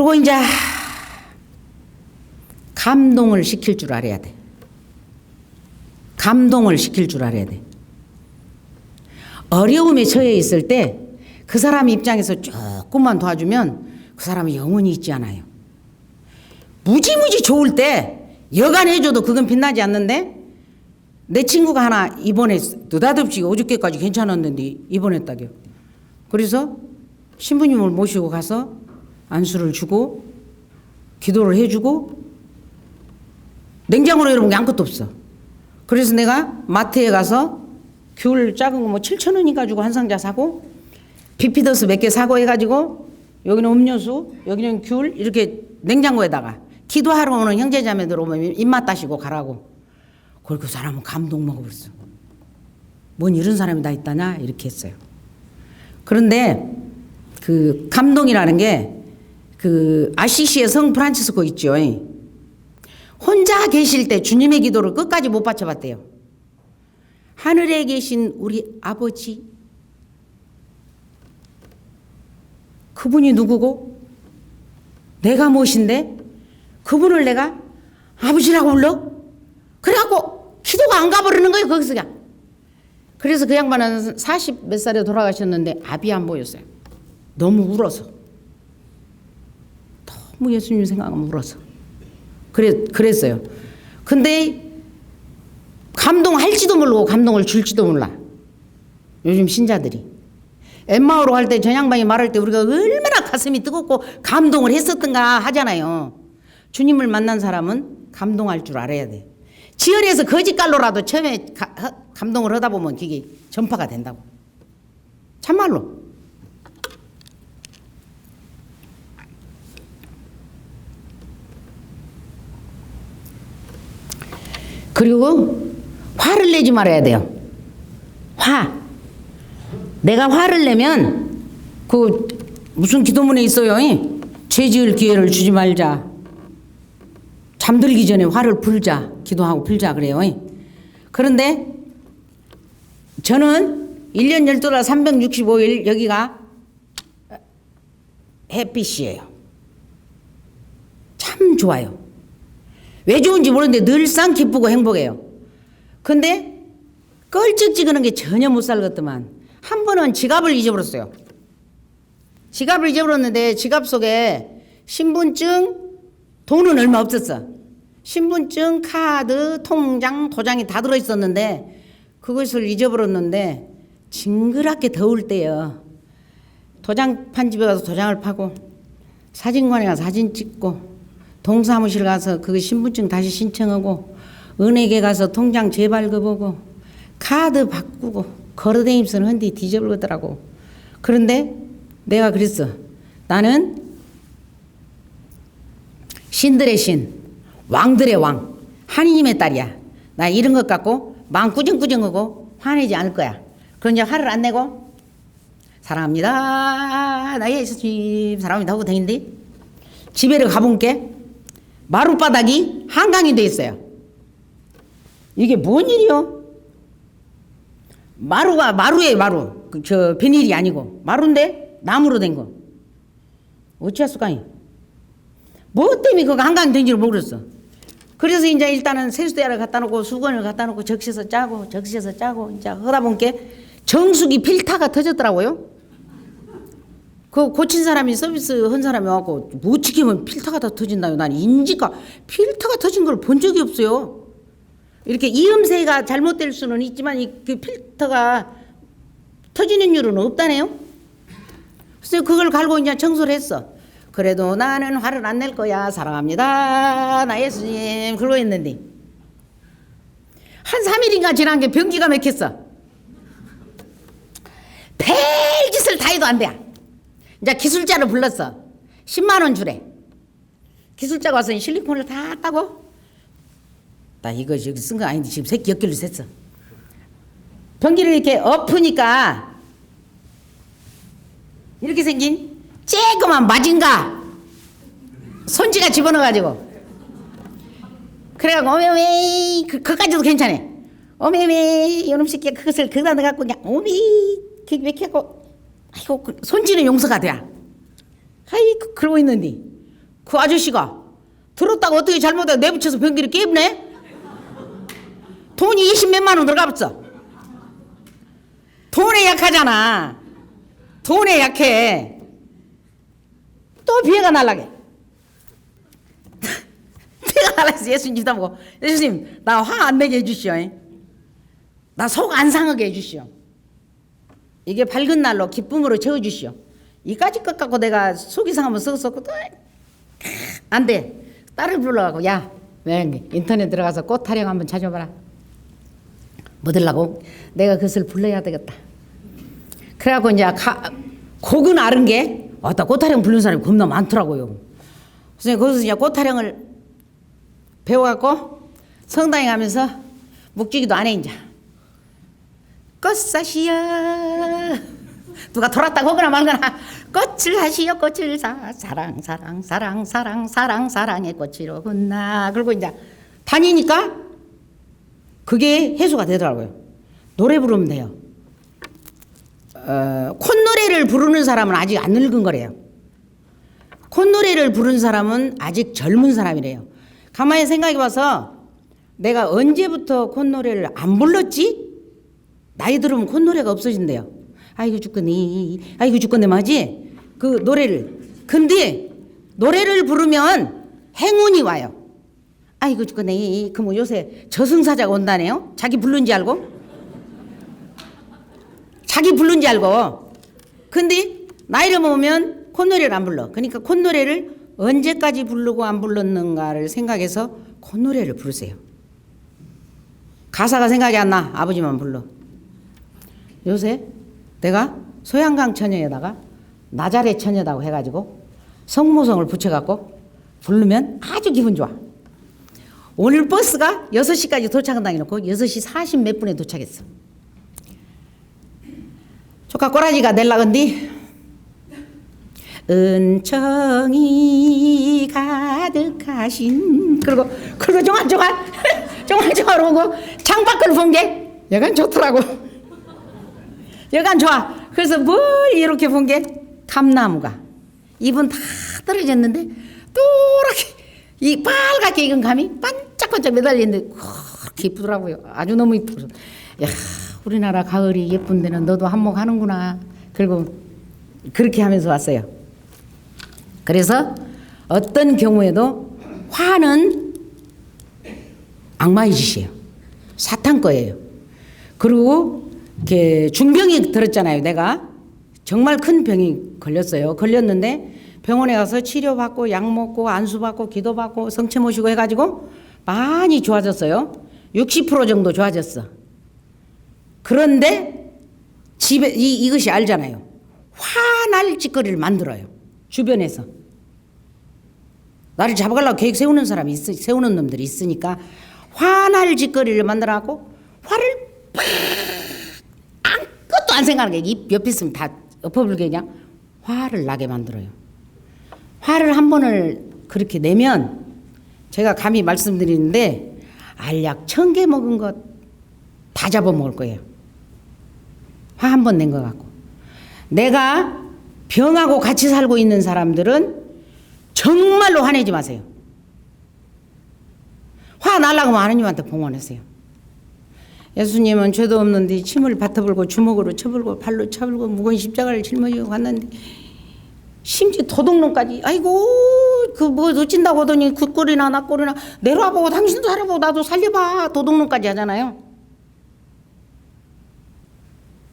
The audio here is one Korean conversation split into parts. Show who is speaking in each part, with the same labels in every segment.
Speaker 1: 그리고 이제 감동을 시킬 줄 알아야 돼. 감동을 시킬 줄 알아야 돼. 어려움에 처해 있을 때 그 사람 입장에서 조금만 도와주면 그 사람은 영원히 잊지 않아요. 무지무지 좋을 때 여간 해줘도 그건 빛나지 않는데, 내 친구가 하나 입원했어. 느닷없이 어저께까지 괜찮았는데 입원했다고요. 그래서 신부님을 모시고 가서 안수를 주고 기도를 해주고 냉장고로 열어본 게 아무것도 없어. 그래서 내가 마트에 가서 귤 작은 거 뭐 7,000원인가 주고 한 상자 사고, 비피더스 몇 개 사고 해가지고, 여기는 음료수, 여기는 귤, 이렇게 냉장고에다가 기도하러 오는 형제자매들 오면 입맛 따시고 가라고. 그걸 그 사람은 감동 먹어버렸어. 뭔 이런 사람이 다 있다냐 이렇게 했어요. 그런데 그 감동이라는 게 그 아시시의 성 프란치스코 있죠. 혼자 계실 때 주님의 기도를 끝까지 못 받쳐봤대요. 하늘에 계신 우리 아버지, 그분이 누구고 내가 무엇인데 그분을 내가 아버지라고 불러? 그래갖고 기도가 안 가버리는 거예요, 거기서 그냥. 그래서 그 양반은 40 몇 살에 돌아가셨는데 압이 안 보였어요. 너무 울어서. 너무 예수님 생각하면 울어서. 그랬어요. 근데 감동할지도 모르고 감동을 줄지도 몰라. 요즘 신자들이. 엠마오로 갈 때 저 양반이 말할 때 우리가 얼마나 가슴이 뜨겁고 감동을 했었던가 하잖아요. 주님을 만난 사람은 감동할 줄 알아야 돼. 지연에서 거짓갈로라도 처음에 감동을 하다 보면 그게 전파가 된다고. 참말로. 그리고 화를 내지 말아야 돼요. 화. 내가 화를 내면 그 무슨 기도문에 있어요. 죄 지을 기회를 주지 말자. 잠들기 전에 화를 풀자. 기도하고 풀자 그래요. 그런데 저는 1년 12달 365일 여기가 햇빛이에요. 참 좋아요. 왜 좋은지 모르는데 늘상 기쁘고 행복해요. 근데 껄쩍지근한 게 전혀 못 살겠더만. 한 번은 지갑을 잊어버렸어요. 지갑을 잊어버렸는데 지갑 속에 신분증, 돈은 얼마 없었어. 신분증, 카드, 통장, 도장이 다 들어있었는데 그것을 잊어버렸는데 징그럽게 더울 때요. 도장판 집에 가서 도장을 파고 사진관에 가서 사진 찍고 동사무실 가서 그 신분증 다시 신청하고 은행에 가서 통장 재발급하고 카드 바꾸고 걸어다니면서 헌디 뒤져버리더라고. 그런데 내가 그랬어. 나는 신들의 신, 왕들의 왕, 하느님의 딸이야. 나 이런 것 갖고 마음 꾸정꾸정하고 화내지 않을 거야. 그런 이제 화를 안 내고 사랑합니다. 나 예수님 사랑합니다 하고 다니는데 집에를 가본 게 마룻바닥이 한강이 돼 있어요. 이게 뭔 일이요? 마루에 마루. 저 비닐이 아니고 마루인데 나무로 된 거. 어찌했을까요? 뭐 때문에 그거 한강 된지를 모르겠어. 그래서 이제 일단은 세수대야를 갖다 놓고 수건을 갖다 놓고 적셔서 짜고 이제 하다 보니까 정수기 필터가 터졌더라고요. 그 고친 사람이 서비스 한 사람이 와갖고 못 지키면 필터가 다 터진다요. 난 인지가 필터가 터진 걸 본 적이 없어요. 이렇게 이음새가 잘못될 수는 있지만 그 필터가 터지는 일은 없다네요. 그래서 그걸 갈고 이제 청소를 했어. 그래도 나는 화를 안 낼 거야. 사랑합니다. 나 예수님. 그러고 했는데 한 3일인가 지난 게 변기가 막혔어. 별짓을 다 해도 안 돼. 이제 기술자를 불렀어. 10만 원 주래. 기술자가 와서 실리콘을 다 따고 나 이거 여기 쓴 거 아닌데 지금 새끼 엮기로 샜어. 변기를 이렇게 엎으니까 이렇게 생긴 쬐그만 마징가 손지가 집어넣어가지고 그래가지고 어메메 그까지도 괜찮아. 어메메 이놈 새끼가 그것을 거기다 넣어갖고 그냥 오미 그게 왜 이렇게 하고 아이고 손지는 용서가 돼. 아이고 그러고 있는데 그 아저씨가 들었다고 어떻게 잘못하고 내붙여서 변기를 깨부네? 돈이 20몇만 원 들어가봤어. 돈에 약하잖아. 돈에 약해. 또 비애가 날라게. 비애가 날라서 예수님 다 보고, 예수님 나 화 안 내게 해주시오. 나 속 안 상하게 해주시오. 이게 밝은 날로 기쁨으로 채워주시오. 이까지 것 갖고 내가 속이 상하면 썩었고 안 돼. 딸을 불러가고, 야, 왜 인터넷 들어가서 꽃 타령 한번 찾아봐라. 뭐 들라고? 내가 그것을 불러야 되겠다. 그래갖고 이제 곡은 아는 게 나 꽃 타령 부르는 사람이 겁나 많더라고요. 그래서 거기서 이제 꽃 타령을 배워갖고 성당에 가면서 묵지기도 안 해 이제. 꽃사시야 누가 돌았다 거거나 말거나 꽃을 하시오 꽃을 사랑 사랑 사랑 사랑 사랑 사랑의 꽃이로구나. 그리고 이제 다니니까 그게 해소가 되더라고요. 노래 부르면 돼요. 콧노래를 부르는 사람은 아직 안 늙은 거래요. 콧노래를 부르는 사람은 아직 젊은 사람이래요. 가만히 생각해봐서 내가 언제부터 콧노래를 안 불렀지? 나이 들으면 콧노래가 없어진대요. 아이고 죽겠네 아이고 죽겠네 맞지? 그 노래를. 근데 노래를 부르면 행운이 와요. 아이고 죽겠네. 그럼 요새 저승사자가 온다네요. 자기 부른지 알고. 자기 부른지 알고. 근데 나이를 먹으면 콧노래를 안 불러. 그러니까 콧노래를 언제까지 부르고 안 불렀는가를 생각해서 콧노래를 부르세요. 가사가 생각이 안 나. 아버지만 불러. 요새 내가 소양강 처녀에다가 나자렛 처녀다고 해가지고 성모성을 붙여갖고 부르면 아주 기분 좋아. 오늘 버스가 6시까지 도착한다고 해놓고 6시 40 몇 분에 도착했어. 조카 꼬라지가 낼라건디 은총이 가득하신 그리고 종알종알 종알종알 오고 창밖을 본 게 여간 좋더라고. 여간 좋아. 그래서 뭘 이렇게 본 게 감나무가 잎은 다 떨어졌는데 또렇게 이 빨갛게 익은 감이 반짝반짝 매달리는데 그렇게 이쁘더라고요. 아주 너무 이쁘죠. 야, 우리나라 가을이 예쁜 데는 너도 한몫하는구나. 그리고 그렇게 하면서 왔어요. 그래서 어떤 경우에도 화는 악마의 짓이에요. 사탄 거예요. 그리고 이렇게 중병이 들었잖아요. 내가 정말 큰 병이 걸렸어요. 걸렸는데 병원에 가서 치료받고 약 먹고 안수받고 기도받고 성체 모시고 해가지고 많이 좋아졌어요. 60% 정도 좋아졌어. 그런데 집에 이것이 알잖아요. 화날 짓거리를 만들어요. 주변에서. 나를 잡아가려고 계획 세우는 사람이 세우는 놈들이 있으니까 화날 짓거리를 만들어갖고 화를 팍 아무것도 안 생각하는 게 입 옆에 있으면 다 엎어불게 그냥 화를 나게 만들어요. 화를 한 번을 그렇게 내면 제가 감히 말씀드리는데 알약 1000개 먹은 것 다 잡아먹을 거예요. 화 한 번 낸 거 갖고. 내가 병하고 같이 살고 있는 사람들은 정말로 화내지 마세요. 화 날라고 하면 하나님한테 봉헌하세요. 예수님은 죄도 없는데 침을 뱉어불고 주먹으로 쳐불고 발로 쳐불고 무거운 십자가를 짊어지고 갔는데 심지어 도둑놈까지 아이고 그 뭐 어찐다고 하더니 그 꼴이나 나 꼴이나 내려와보고 당신도 살아보고 나도 살려봐 도둑놈까지 하잖아요.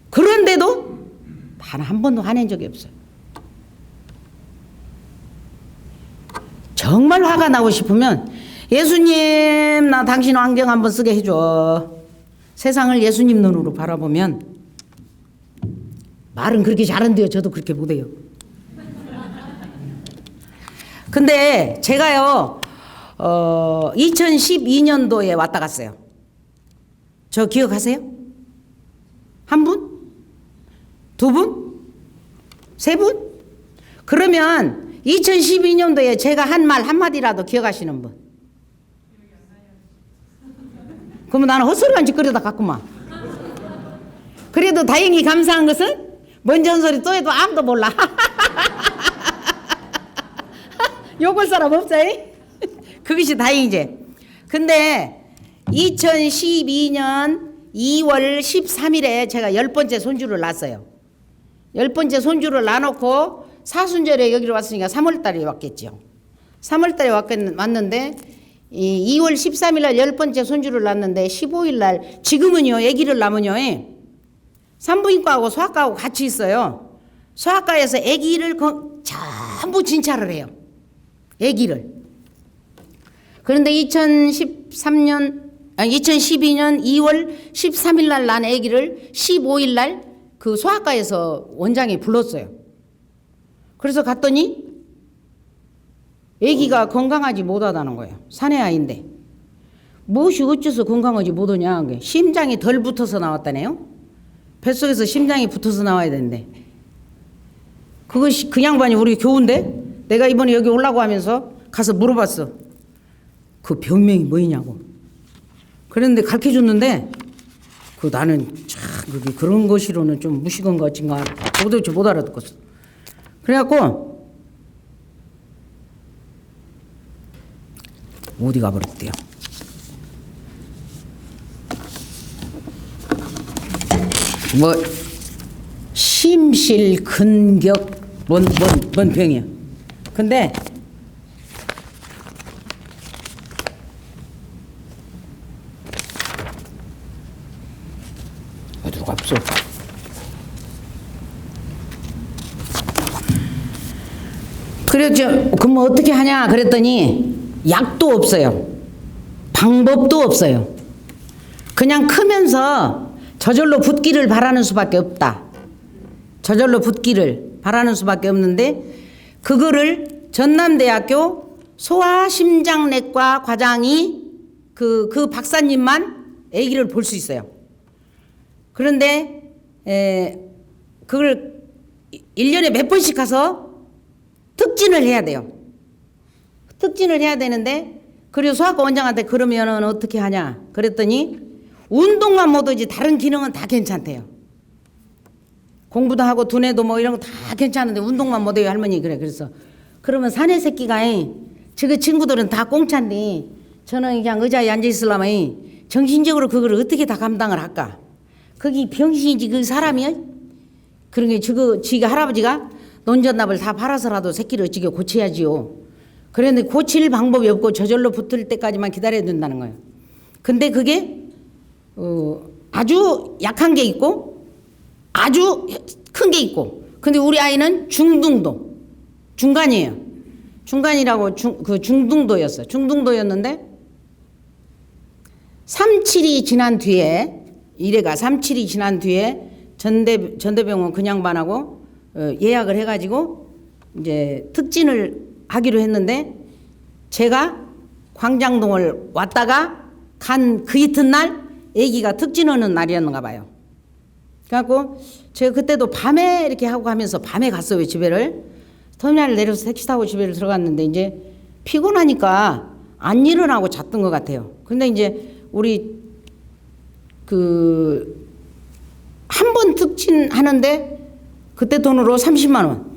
Speaker 1: 그런데도 단 한 번도 화낸 적이 없어요. 정말 화가 나고 싶으면 예수님 나 당신 안경 한번 쓰게 해줘. 세상을 예수님 눈으로 바라보면 말은 그렇게 잘한대요. 저도 그렇게 못해요. 근데 제가요 2012년도에 왔다 갔어요. 저 기억하세요? 한 분? 두 분? 세 분? 그러면 2012년도에 제가 한 말 한마디라도 기억하시는 분? 그러면 나는 헛소리만 짓거리다 갔구만. 그래도 다행히 감사한 것은 먼저 한 소리 또 해도 아무도 몰라. 욕할 사람 없어요? 그것이 다행이지. 근데 2012년 2월 13일에 제가 10번째 손주를 낳았어요. 10번째 손주를 낳아놓고 사순절에 여기로 왔으니까 3월달에 왔겠죠. 3월달에 왔는데 2월 13일 날 10번째 손주를 낳았는데 15일 날 지금은요 아기를 낳으면요 산부인과하고 소아과하고 같이 있어요. 소아과에서 아기를 전부 진찰을 해요. 아기를. 그런데 2012년 2월 13일 날 난 아기를 15일 날 그 소아과에서 원장이 불렀어요. 그래서 갔더니 아기가 건강하지 못하다는 거예요. 사내아이인데. 무엇이 어째서 건강하지 못하냐. 심장이 덜 붙어서 나왔다네요. 뱃속에서 심장이 붙어서 나와야 되는데. 그것이 그 양반이 우리 교우인데 내가 이번에 여기 오려고 하면서 가서 물어봤어. 그 병명이 뭐냐고. 그랬는데 가르쳐줬는데 나는 참 그런 것이로는 좀 무식한 것 같은가 도대체 못 알아듣겠어. 그래갖고 어디 가버렸대요. 뭐 심실근격 뭔 병이야. 근데 어디로 갔어? 그랬죠. 그럼 어떻게 하냐 그랬더니 약도 없어요. 방법도 없어요. 그냥 크면서 저절로 붓기를 바라는 수밖에 없다. 저절로 붓기를 바라는 수밖에 없는데 그거를 전남대학교 소아심장내과 과장이 그 박사님만 아기를 볼 수 있어요. 그런데 그걸 1년에 몇 번씩 가서 특진을 해야 돼요. 특진을 해야 되는데 그리고 소아과 원장한테 그러면은 어떻게 하냐 그랬더니 운동만 못하지 다른 기능은 다 괜찮대요. 공부도 하고 두뇌도 뭐 이런 거 다 괜찮은데 운동만 못해요 할머니. 그래서 그러면 사내 새끼가 저 친구들은 다 공짜인데 저는 그냥 의자에 앉아 있으려면 정신적으로 그걸 어떻게 다 감당을 할까. 거기 병신이지 그 사람이야. 그런 게 지가 할아버지가 논전납을 다 팔아서라도 새끼를 어찌게 고쳐야지요. 그런데 고칠 방법이 없고 저절로 붙을 때까지만 기다려야 된다는 거예요. 근데 그게 아주 약한 게 있고 아주 큰 게 있고 근데 우리 아이는 중등도 중간이에요. 중간이라고 중등도였어. 중등도였는데 3,7이 지난 뒤에 이래가 3,7이 지난 뒤에 전대병원 그냥반하고 예약을 해가지고 이제 특진을 하기로 했는데 제가 광장동을 왔다가 간 그 이튿날 아기가 특진하는 날이었는가 봐요. 그래갖고 제가 그때도 밤에 이렇게 하고 가면서 밤에 갔어요 집에를. 터미널을 내려서 택시 타고 집에를 들어갔는데 이제 피곤하니까 안 일어나고 잤던 것 같아요. 근데 이제 우리 한 번 특진 하는데 그때 돈으로 30만 원.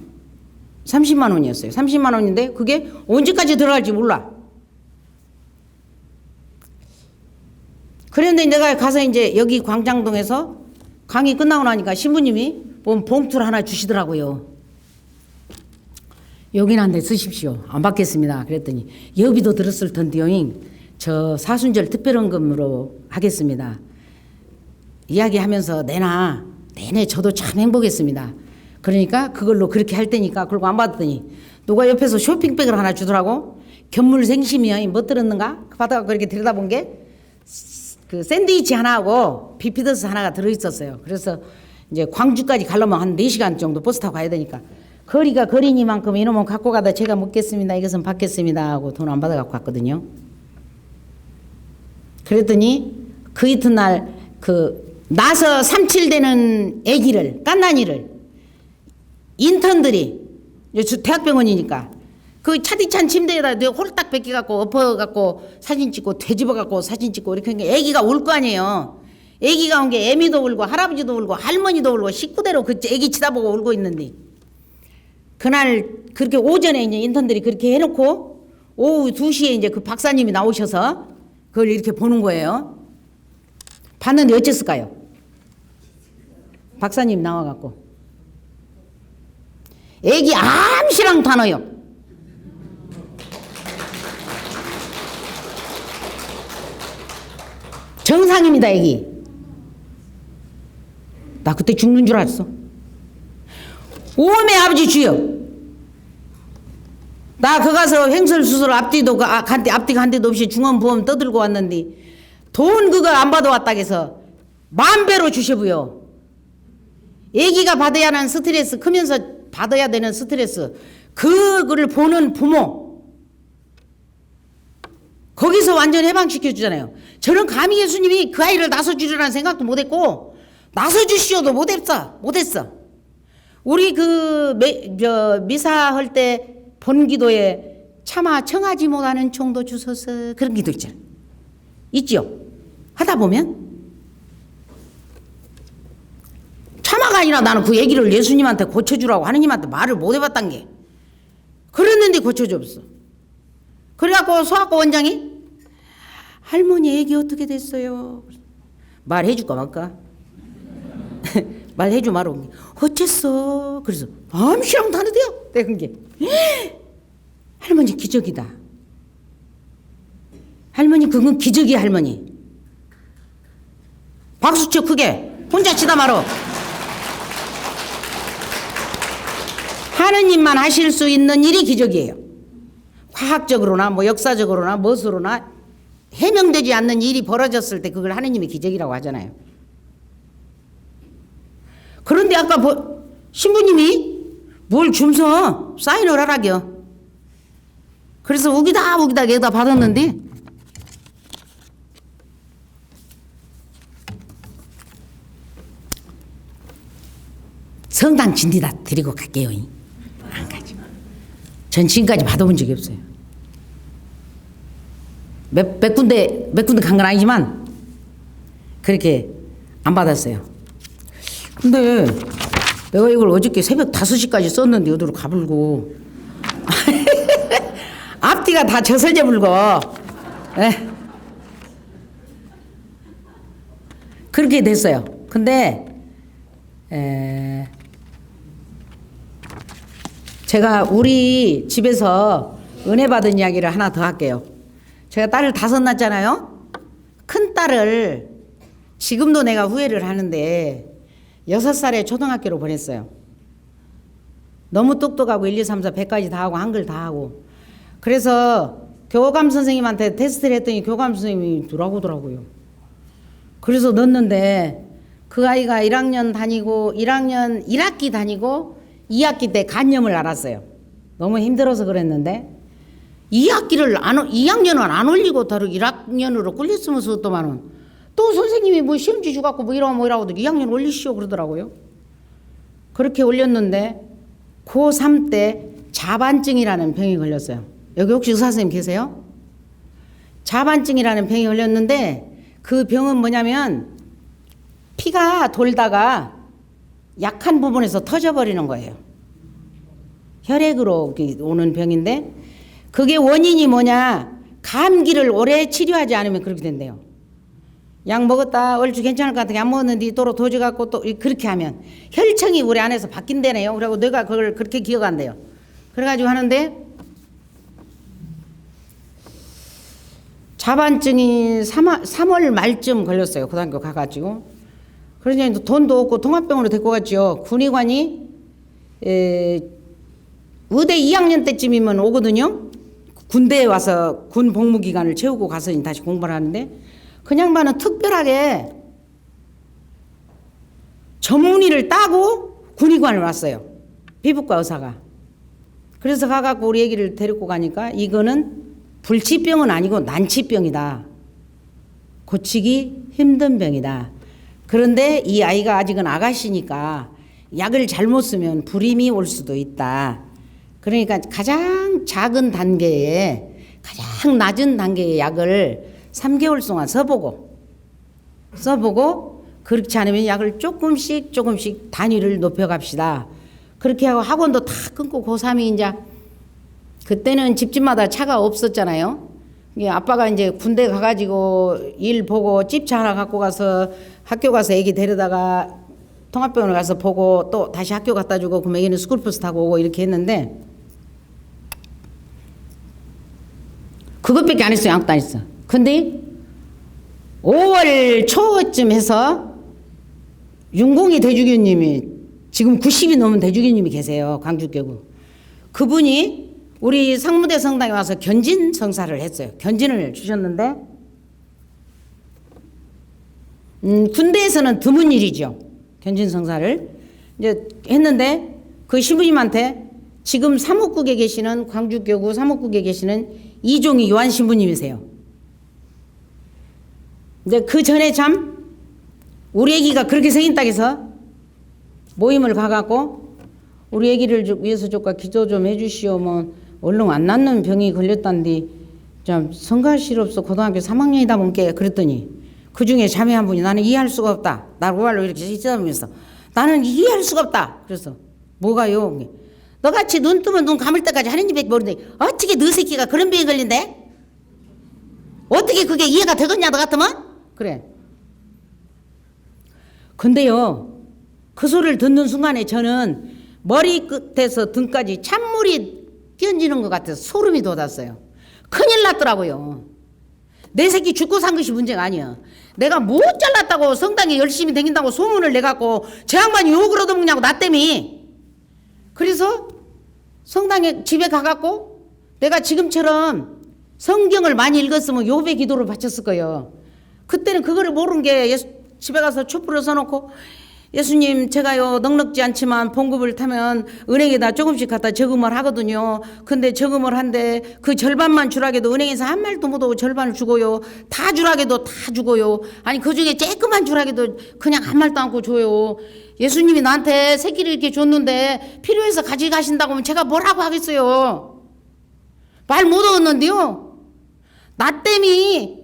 Speaker 1: 30만 원이었어요. 30만 원인데 그게 언제까지 들어갈지 몰라. 그런데 내가 가서 이제 여기 광장동에서 강의 끝나고 나니까 신부님이 봉투를 하나 주시더라고요. 여기는 한 대 쓰십시오. 안 받겠습니다. 그랬더니 여비도 들었을 텐데요. 저 사순절 특별헌금으로 하겠습니다. 이야기하면서 내내 저도 참 행복했습니다. 그러니까 그걸로 그렇게 할 테니까 그러고 안 받았더니 누가 옆에서 쇼핑백을 하나 주더라고. 견물생심이야. 뭐 들었는가? 받아가 그렇게 들여다본 게 그 샌드위치 하나하고 비피더스 하나가 들어있었어요. 그래서 이제 광주까지 가려면 한 4시간 정도 버스 타고 가야 되니까 거리가 거리니만큼 이놈은 갖고 가다 제가 먹겠습니다. 이것은 받겠습니다 하고 돈 안 받아 갖고 갔거든요. 그랬더니 그 이튿날 나서 3,7 되는 아기를 깐난이를 인턴들이 대학병원이니까 그 차디찬 침대에다 홀딱 벗겨갖고 엎어갖고 사진 찍고 되집어갖고 사진 찍고 이렇게 하니까 아기가 울 거 아니에요. 아기가 온 게 애미도 울고 할아버지도 울고 할머니도 울고 식구대로 그 아기 치다보고 울고 있는데 그날 그렇게 오전에 이제 인턴들이 그렇게 해놓고 오후 2시에 이제 그 박사님이 나오셔서 그걸 이렇게 보는 거예요. 봤는데 어쨌을까요? 박사님 나와갖고 애기 암시랑 단어요. 정상입니다, 애기. 나 그때 죽는 줄 알았어. 오메 아버지 주여. 나 그 가서 횡설수설 앞뒤도 앞뒤가 한 대도 없이 중원보험 떠들고 왔는데 돈 그거 안 받아왔다 해서 10,000배로 주셔부요. 애기가 받아야 하는 스트레스, 크면서 받아야 되는 스트레스, 그거를 보는 부모, 거기서 완전 해방시켜 주잖아요. 저는 감히 예수님이 그 아이를 나서주리라는 생각도 못했고 나서주시오도 못했어. 우리 그 미사 할 때 본 기도에 차마 청하지 못하는 총도 주소서, 그런 기도 있잖아요. 있지요? 하다 보면 차마가 아니라 나는 그 얘기를 예수님한테 고쳐주라고 하느님한테 말을 못 해봤단 게, 그랬는데 고쳐줬어. 그래갖고 소아과 원장이 할머니 애기 어떻게 됐어요? 말해줄까 말까? 말해줘 말어. 어쨌어? 그래서 암시랑 다르대요. 내가 그게 할머니 기적이다. 할머니 그건 기적이야. 할머니 박수 쳐 크게. 혼자 치다 말어. 하느님만 하실 수 있는 일이 기적이에요. 과학적으로나 뭐 역사적으로나 무엇으로나 해명되지 않는 일이 벌어졌을 때 그걸 하느님의 기적이라고 하잖아요. 그런데 아까 신부님이 뭘 줌서 사인을 하라겨. 그래서 우기다 여기다 받았는데 성당 진디다 드리고 갈게요. 안 가죠. 전 지금까지 받아본 적이 없어요. 몇 군데 간 건 아니지만 그렇게 안 받았어요. 근데 내가 이걸 어저께 새벽 5시까지 썼는데 어디로 가불고 앞뒤가 다 저설져 불고 그렇게 됐어요. 근데 제가 우리 집에서 은혜 받은 이야기를 하나 더 할게요. 제가 딸을 5 낳았잖아요. 큰 딸을 지금도 내가 후회를 하는데 6살에 초등학교로 보냈어요. 너무 똑똑하고 1, 2, 3, 4, 100까지 다 하고 한글 다 하고. 그래서 교감 선생님한테 테스트를 했더니 교감 선생님이 들어오더라고요. 그래서 넣었는데 그 아이가 1학년 다니고 1학기 다니고 2학기 때 간염을 앓았어요. 너무 힘들어서 그랬는데 2학년은 안 올리고 다른 1학년으로 끌렸으면서 또 선생님이 뭐 시험지 주갖고 뭐 이러고 2학년 올리시오 그러더라고요. 그렇게 올렸는데 고3 때 자반증이라는 병이 걸렸어요. 여기 혹시 의사 선생님 계세요? 자반증이라는 병이 걸렸는데 그 병은 뭐냐면 피가 돌다가 약한 부분에서 터져버리는 거예요. 혈액으로 오는 병인데 그게 원인이 뭐냐, 감기를 오래 치료하지 않으면 그렇게 된대요. 약 먹었다 얼추 괜찮을 것 같아 안 먹었는데 또로 도져갖고 또 그렇게 하면 혈청이 우리 안에서 바뀐대네요. 그리고 내가 그걸 그렇게 기억한대요. 그래가지고 하는데 자반증이 3월 말쯤 걸렸어요. 고등학교 가가지고. 그러니까 돈도 없고 통합병원으로 데리고 갔죠. 군의관이 의대 2학년 때쯤이면 오거든요. 군대에 와서 군 복무기간을 채우고 가서 다시 공부를 하는데 그냥 반은 특별하게 전문의를 따고 군의관을 왔어요. 피부과 의사가. 그래서 가갖고 우리 애기를 데리고 가니까 이거는 불치병은 아니고 난치병이다. 고치기 힘든 병이다. 그런데 이 아이가 아직은 아가씨니까 약을 잘못 쓰면 불임이 올 수도 있다. 그러니까 가장 작은 단계에 가장 낮은 단계의 약을 3개월 동안 써보고 그렇지 않으면 약을 조금씩 단위를 높여갑시다. 그렇게 하고 학원도 다 끊고 고3이 이제 그때는 집집마다 차가 없었잖아요. 이게 아빠가 이제 군대 가가지고 일 보고 집차 하나 갖고 가서 학교 가서 애기 데려다가 통합병원에 가서 보고 또 다시 학교 갖다 주고 그럼 애기는 스쿨버스 타고 오고 이렇게 했는데 그것밖에 안 했어요. 아무것도 안 했어. 근데 5월 초쯤 해서 윤공희 대주교님이 지금 90이 넘은 대주교님이 계세요. 광주교구. 그분이 우리 상무대 성당에 와서 견진 성사를 했어요. 견진을 주셨는데 군대에서는 드문 일이죠. 견진 성사를 이제 했는데 그 신부님한테 지금 사목국에 계시는 광주교구 사목국에 계시는 이종희 요한 신부님이세요. 근데 그 전에 참 우리 애기가 그렇게 생긴 딱해서 모임을 가갖고 우리 애기를 위해서 조금 기도 좀 해주시오. 뭐 얼른 안 낫는 병이 걸렸단디 좀 성가시럽소 고등학교 3학년이다 보니까 그랬더니 그 중에 자매 한 분이 나는 이해할 수가 없다. 나를 고발로 이렇게 시작하면서 나는 이해할 수가 없다. 그래서 뭐가요? 너같이 눈 뜨면 눈 감을 때까지 하느님밖에 모르는데 어떻게 너 새끼가 그런 병이 걸린대? 어떻게 그게 이해가 되겠냐 너 같으면? 그래. 근데요 그 소리를 듣는 순간에 저는 머리끝에서 등까지 찬물이 끼얹는 것 같아서 소름이 돋았어요. 큰일 났더라고요. 내 새끼 죽고 산 것이 문제가 아니야. 내가 못 잘났다고 성당에 열심히 다닌다고 소문을 내갖고 저 양반이 욕을 얻어먹냐고 나 때문에. 그래서 성당에 집에 가갖고 내가 지금처럼 성경을 많이 읽었으면 요배 기도를 바쳤을 거예요. 그때는 그거를 모르는 게 집에 가서 촛불을 써놓고 예수님 제가요 넉넉지 않지만 봉급을 타면 은행에다 조금씩 갖다 저금을 하거든요. 근데 저금을 한데 그 절반만 주라게도 은행에서 한 말도 못하고 절반을 주고요. 다 주라게도 다 주고요. 아니 그중에 조금만 주라게도 그냥 한 말도 않고 줘요. 예수님이 나한테 새끼를 이렇게 줬는데 필요해서 가져가신다고 하면 제가 뭐라고 하겠어요. 말 못 얻었는데요. 나 때문에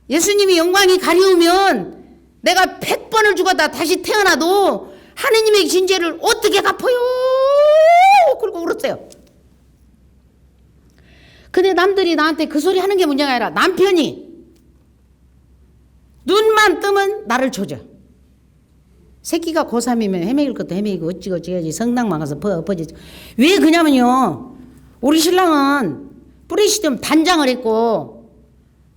Speaker 1: 예수님이 영광이 가리우면 내가 100번을 죽었다 다시 태어나도 하느님의 진죄를 어떻게 갚아요? 그러고 울었어요. 근데 남들이 나한테 그 소리 하는 게 문제가 아니라 남편이 눈만 뜨면 나를 조져. 새끼가 고3이면 헤매길 것도 헤매이고 어찌고 해야지 성당만 가서 퍼지지. 왜 그냐면요 우리 신랑은 뿌리시점 단장을 했고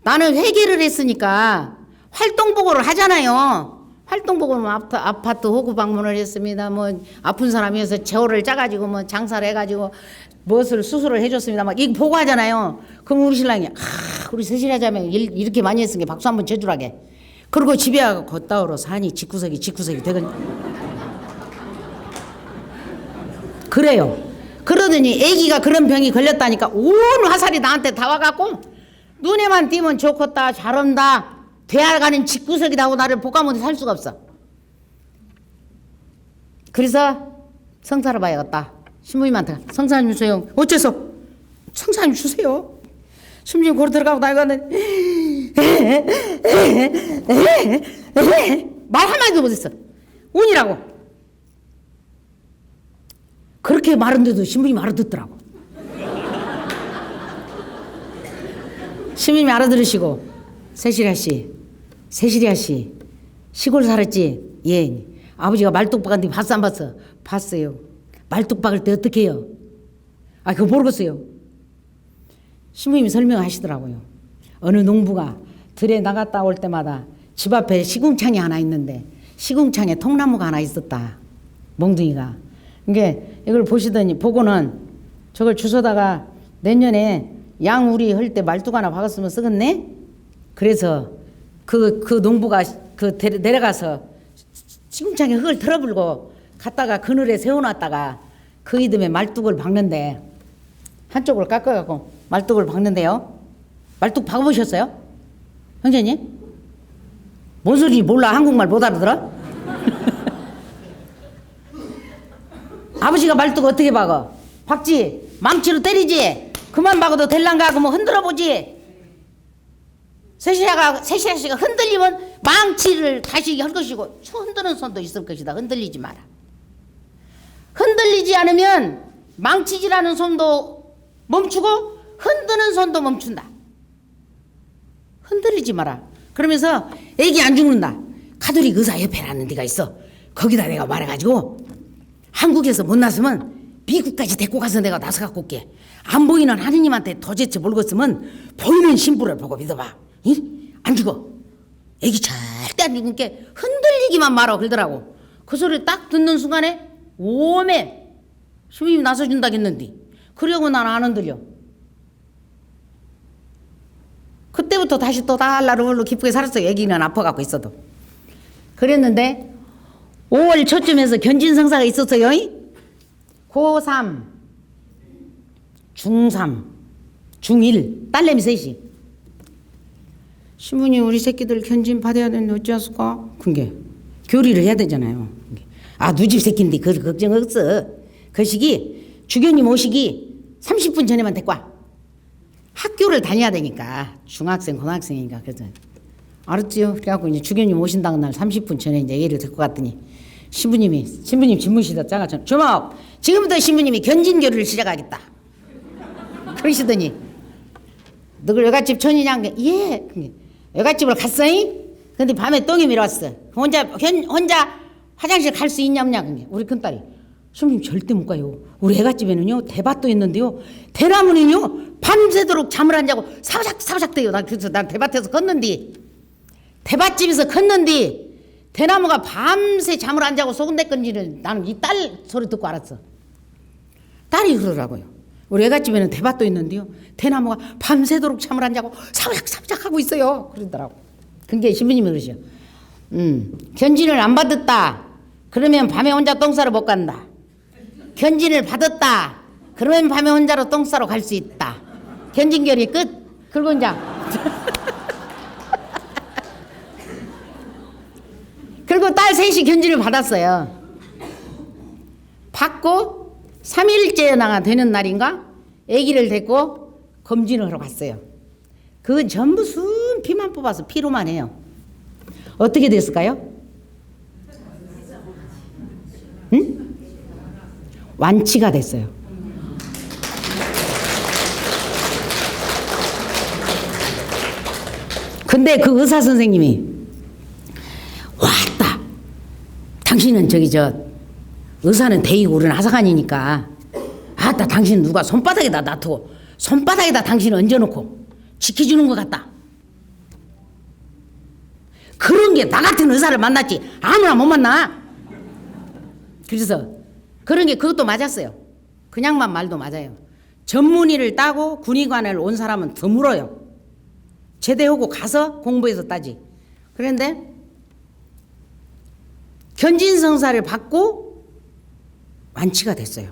Speaker 1: 나는 회계를 했으니까 활동보고를 하잖아요. 활동보고는 아파트 호구 방문을 했습니다. 뭐 아픈 사람이어서 제호를 짜가지고 뭐 장사를 해가지고 무엇을 수술을 해줬습니다. 막 이거 보고하잖아요. 그럼 우리 신랑이 우리 세실하자면 이렇게 많이 했으니까 박수 한번 쳐주라게. 그리고 집에 가고 걷다오러 사니 집구석이 되건 그래요. 그러더니 애기가 그런 병이 걸렸다니까 온 화살이 나한테 다 와갖고 눈에만 띄면 좋겠다 잘한다 대학가는 집구석이다 하고 나를 볶아먹어 살 수가 없어. 그래서 성사를 봐야겠다. 신부님한테 성사님 주세요. 어째서? 성사님 주세요. 신부님 고로 들어가고 나가는데 말 한마디도 못했어. 운이라고. 그렇게 말했는데도 신부님이 알아듣더라고. 신부님이 알아들으시고 세시리아 씨 시골 살았지? 예. 아버지가 말뚝 박았는데 봤어 안 봤어? 봤어요. 말뚝 박을 때 어떻게 해요? 아 그거 모르겠어요. 신부님이 설명하시더라고요. 어느 농부가 들에 나갔다 올 때마다 집 앞에 시궁창이 하나 있는데 시궁창에 통나무가 하나 있었다. 몽둥이가. 이게 이걸 보고는 저걸 주워다가 내년에 양우리 할 때 말뚝 하나 박았으면 쓰겠네? 그래서 그 농부가 내려가서 시궁창에 흙을 털어불고 갔다가 그늘에 세워놨다가 그 이듬해 말뚝을 박는데 한쪽을 깎아갖고 말뚝을 박는데요. 말뚝 박아보셨어요? 형제님? 뭔 소리인지 몰라. 한국말 못 알아들어? 아버지가 말뚝 어떻게 박아? 박지? 망치로 때리지? 그만 박아도 될란가 하고 뭐 흔들어보지? 세시라 씨가 흔들리면 망치를 다시 할 것이고 흔드는 손도 있을 것이다. 흔들리지 마라. 흔들 흔들리지 않으면 망치질하는 손도 멈추고 흔드는 손도 멈춘다. 흔들리지 마라. 그러면서 애기 안 죽는다. 가톨릭 의사 협회라는 데가 있어. 거기다 내가 말해가지고 한국에서 못 났으면 미국까지 데리고 가서 내가 나서 갖고 올게. 안 보이는 하느님한테 도대체 모르겠으면 보이는 신부를 보고 믿어봐. 이? 안 죽어. 애기 절대 안 죽은 게 흔들리기만 말아 그러더라고. 그 소리 딱 듣는 순간에 오메 스님이 나서준다겠는데 그러고 난 안 흔들려. 그때부터 다시 또 달라르르 기쁘게 살았어요. 애기는 아파갖고 있어도. 그랬는데 5월 초쯤에서 견진성사가 있었어요. 고3, 중3, 중1 딸내미 셋이. 신부님 우리 새끼들 견진 받아야 되는데 어찌하실까? 그게 교리를 해야 되잖아요. 아 누집 새끼인데 그 걱정 없어. 그 시기 주교님 오시기 30분 전에만 데리고 와. 학교를 다녀야 되니까 중학생 고등학생이니까. 그래서 알았지요. 그래갖고 이제 주교님 오신다는 날 30분 전에 이제 얘를 데리고 갔더니 신부님 집무실에다 짜가지고 주먹 지금부터 신부님이 견진교류를 시작하겠다 그러시더니 너희 여갓집 천이냐? 예. 여갓집을 갔어잉? 근데 밤에 똥이 밀었어. 혼자 화장실 갈 수 있냐 없냐? 우리 큰딸이 신부님 절대 못 가요. 우리 애갓집에는요 대밭도 있는데요 대나무는요 밤새도록 잠을 안 자고 사부작 대요. 그래서 난 대밭에서 걷는디 대밭집에서 걷는디 대나무가 밤새 잠을 안 자고 소근대건지를 나는 이 딸 소리 듣고 알았어. 딸이 그러더라고요. 우리 애갓집에는 대밭도 있는데요 대나무가 밤새도록 잠을 안 자고 사부작 하고 있어요 그러더라고. 그게 신부님이 그러셔. 견진을 안 받았다 그러면 밤에 혼자 똥 싸러 못 간다. 견진을 받았다 그러면 밤에 혼자로 똥 싸러 갈 수 있다. 견진결이 끝. 그리고 이제 그리고 딸 셋이 견진을 받았어요. 받고 3일째 되는 날인가 아기를 데리고 검진을 하러 갔어요. 그건 전부 순 피만 뽑아서 피로만 해요. 어떻게 됐을까요? 응? 완치가 됐어요. 근데 그 의사 선생님이 왔다. 당신은 의사는 대이고 우리는 하사관이니까 아따 당신 누가 손바닥에다 놔두고 손바닥에다 당신 얹어놓고 지켜주는 것 같다. 그런 게 나 같은 의사를 만났지 아무나 못 만나. 그래서 그런 게 그것도 맞았어요. 그냥만 말도 맞아요. 전문의를 따고 군의관을 온 사람은 드물어요. 제대하고 가서 공부해서 따지. 그런데 견진성사를 받고 완치가 됐어요.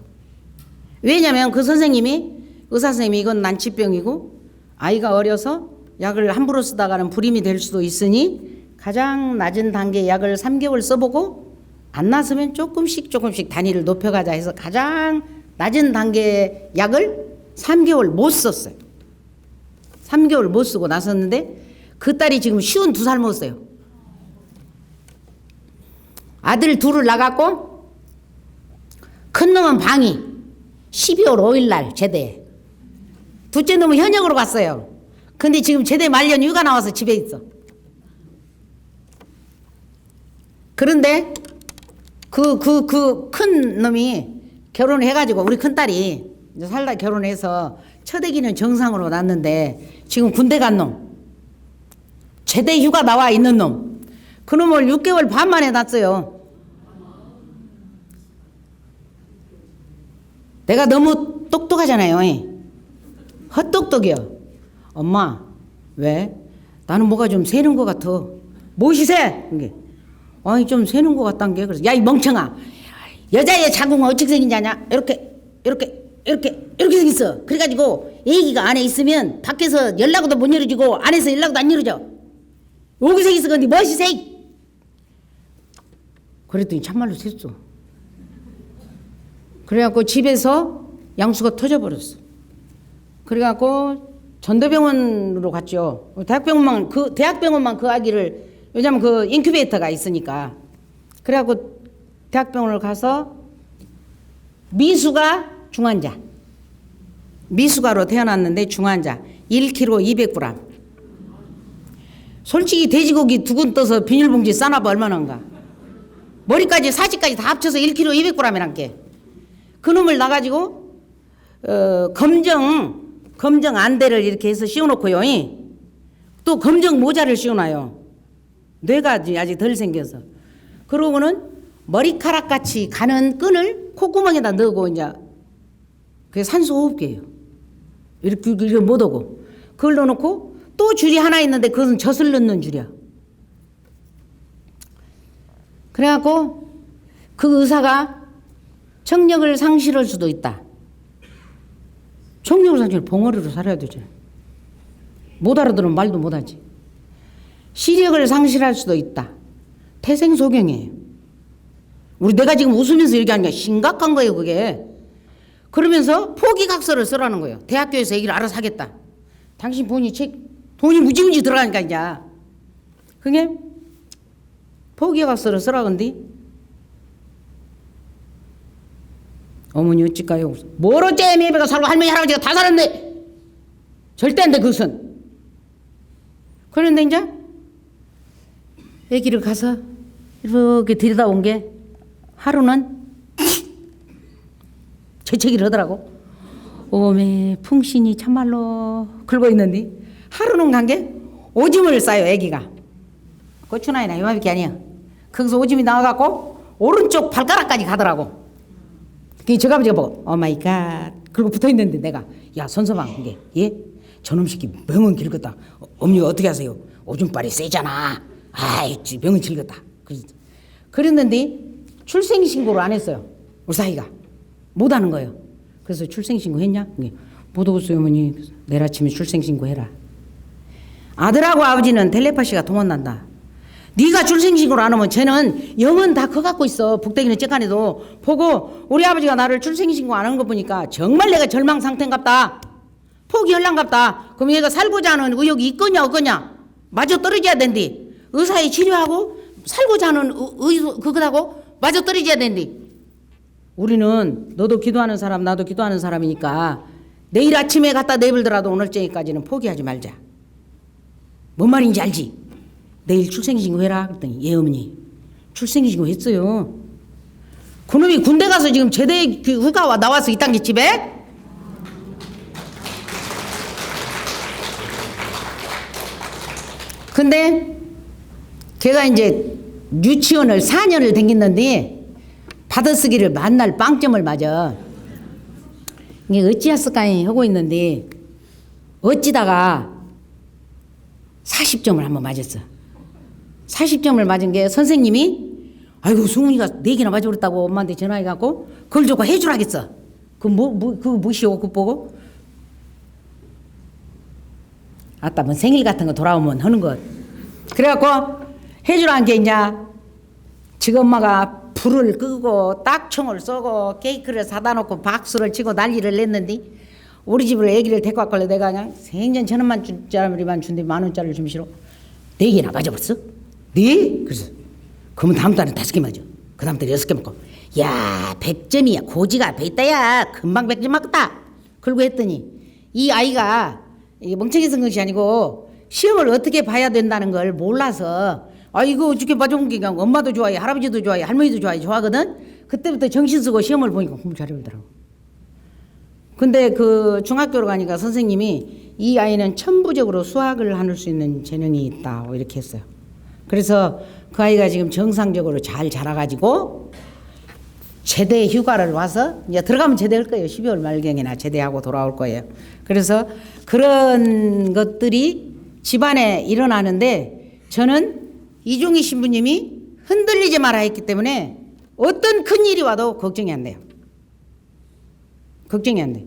Speaker 1: 왜냐하면 그 선생님이 의사 선생님이 이건 난치병이고 아이가 어려서 약을 함부로 쓰다가는 불임이 될 수도 있으니 가장 낮은 단계 약을 3개월 써보고 안 나서면 조금씩 단위를 높여가자 해서 가장 낮은 단계 약을 3개월 못 썼어요. 3개월 못 쓰고 나섰는데 그 딸이 지금 52살 먹었어요. 아들 둘을 낳았고 큰 놈은 방이 12월 5일 날 제대. 둘째 놈은 현역으로 갔어요. 근데 지금 제대 말년 휴가 나와서 집에 있어. 그런데 그 큰 놈이 결혼을 해가지고 우리 큰 딸이 살다 결혼해서 첫 아기는 정상으로 낳았는데 지금 군대 간 놈, 제대 휴가 나와 있는 놈, 그 놈을 6개월 반 만에 낳았어요. 내가 너무 똑똑하잖아요. 헛똑똑이요. 엄마 왜? 나는 뭐가 좀 새는 것 같아. 무엇이 새? 이게 아니 좀 새는 것 같단 게. 그래서 야 이 멍청아, 여자의 자궁은 어떻게 생긴지 아냐? 이렇게 생겼어. 그래가지고 애기가 안에 있으면 밖에서 연락도 못 열어주고 안에서 연락도 안 열어줘. 여기 생겼어. 근데 무엇이 새? 그랬더니 참말로 샜어. 그래갖고 집에서 양수가 터져버렸어. 그래갖고 전도병원으로 갔죠. 대학병원만 그 아기를, 왜냐면 그 인큐베이터가 있으니까. 그래갖고 대학병원을 가서 미수가 중환자. 미수가로 태어났는데 중환자. 1kg 200g. 솔직히 돼지고기 두근 떠서 비닐봉지 싸놔봐 얼마나 한가. 머리까지 사지까지 다 합쳐서 1kg 200g이란 게. 그놈을 나가지고 검정 안대를 이렇게 해서 씌워놓고요. 또 검정 모자를 씌워놔요. 뇌가 아직 덜 생겨서. 그러고는 머리카락 같이 가는 끈을 콧구멍에다 넣고 이제 그게 산소호흡기예요. 이렇게 못 오고 그걸 넣어놓고 또 줄이 하나 있는데 그것은 젖을 넣는 줄이야. 그래갖고 그 의사가 청력을 상실할 수도 있다. 청력을 상실 봉어리로 살아야 되잖아. 못 알아들으면 말도 못하지. 시력을 상실할 수도 있다. 태생소경이에요. 내가 지금 웃으면서 얘기하는 게 심각한 거예요 그게. 그러면서 포기각서를 쓰라는 거예요. 대학교에서 얘기를 알아서 하겠다. 당신 본인 돈이 무지무지 들어가니까 이제 그게 포기각서를 쓰라 건데 어머니 어찌까요? 뭘 어째 매배가 살고 할머니 할아버지가 다 살았네. 절대 안 돼 그것은. 그런데 이제 애기를 가서 이렇게 들여다본 게 하루는 재채기를 하더라고. 오메 풍신이 참말로 긁어 있는데 하루는 간 게 오줌을 싸요 애기가. 고추나이나 이만밖에 아니야. 거기서 오줌이 나와갖고 오른쪽 발가락까지 가더라고. 저 아버지가 보고 오마이갓 그러고 붙어있는데 내가 야 손서방 그게 예? 저놈 새끼 병은 길었다. 엄니가 어떻게 하세요? 오줌빨이 세잖아. 아이 병은 길었다. 그랬는데 출생신고를 안 했어요. 우리 사이가 못하는 거예요. 그래서 출생신고 했냐? 못 오겠어요 어머니. 내일 아침에 출생신고 해라. 아들하고 아버지는 텔레파시가 통한난다. 네가 출생신고를 안 하면 쟤는 영은 다 커갖고 있어. 북대기는 째간에도 보고 우리 아버지가 나를 출생신고 안 한 거 보니까 정말 내가 절망 상태인갑다. 포기혈랑갑다. 그럼 얘가 살고자 하는 의욕이 있거냐 없거냐. 마저 떨어져야 된디. 의사에 치료하고 살고자 하는 그거하고 마저 떨어져야 된디. 우리는 너도 기도하는 사람 나도 기도하는 사람이니까 내일 아침에 갖다 내버리더라도 오늘 저녁까지는 포기하지 말자. 뭔 말인지 알지? 내일 출생신고 해라 그랬더니 예 어머니 출생신고 했어요. 그놈이 군대 가서 지금 제대 휴가 나와서 이딴 게 집에? 근데 걔가 이제 유치원을 4년을 다녔는데 받아쓰기를 만날 빵점을 맞아. 이게 어찌했을까 하고 있는데 어찌다가 40점을 한번 맞았어. 40점을 맞은 게 선생님이 아이고 승훈이가 4개나 맞아버렸다고 엄마한테 전화해갖고 그걸 조금 해주라겠어. 그거 무시하고 그거 보고 아따 뭐 생일 같은 거 돌아오면 하는 것. 그래갖고 해주라는 게 이제 지금 엄마가 불을 끄고 딱총을 쏘고 케이크를 사다 놓고 박수를 치고 난리를 냈는데 우리 집으로 애기를 데리고 왔길래 내가 그냥 생전 1,000원만 준대 10,000원짜리를 좀 싫어. 4개나 맞아버렸어? 네? 그래서 그러면 다음 달엔 5개 맞아. 그 다음 달에 6개 먹고 야 100점이야 고지가 100다야 금방 100점 맞겠다. 그러고 했더니 이 아이가 이게 멍청이 쓴 것이 아니고 시험을 어떻게 봐야 된다는 걸 몰라서 아 이거 어떻게 맞아본 게 그냥 엄마도 좋아해 할아버지도 좋아해 할머니도 좋아하거든. 그때부터 정신 쓰고 시험을 보니까 공부 잘해보더라고. 근데 그 중학교로 가니까 선생님이 이 아이는 천부적으로 수학을 할 수 있는 재능이 있다 이렇게 했어요. 그래서 그 아이가 지금 정상적으로 잘 자라가지고 제대 휴가를 와서 이제 들어가면 제대할 거예요. 12월 말경이나 제대하고 돌아올 거예요. 그래서 그런 것들이 집안에 일어나는데 저는 이종희 신부님이 흔들리지 마라 했기 때문에 어떤 큰일이 와도 걱정이 안 돼요. 걱정이 안 돼.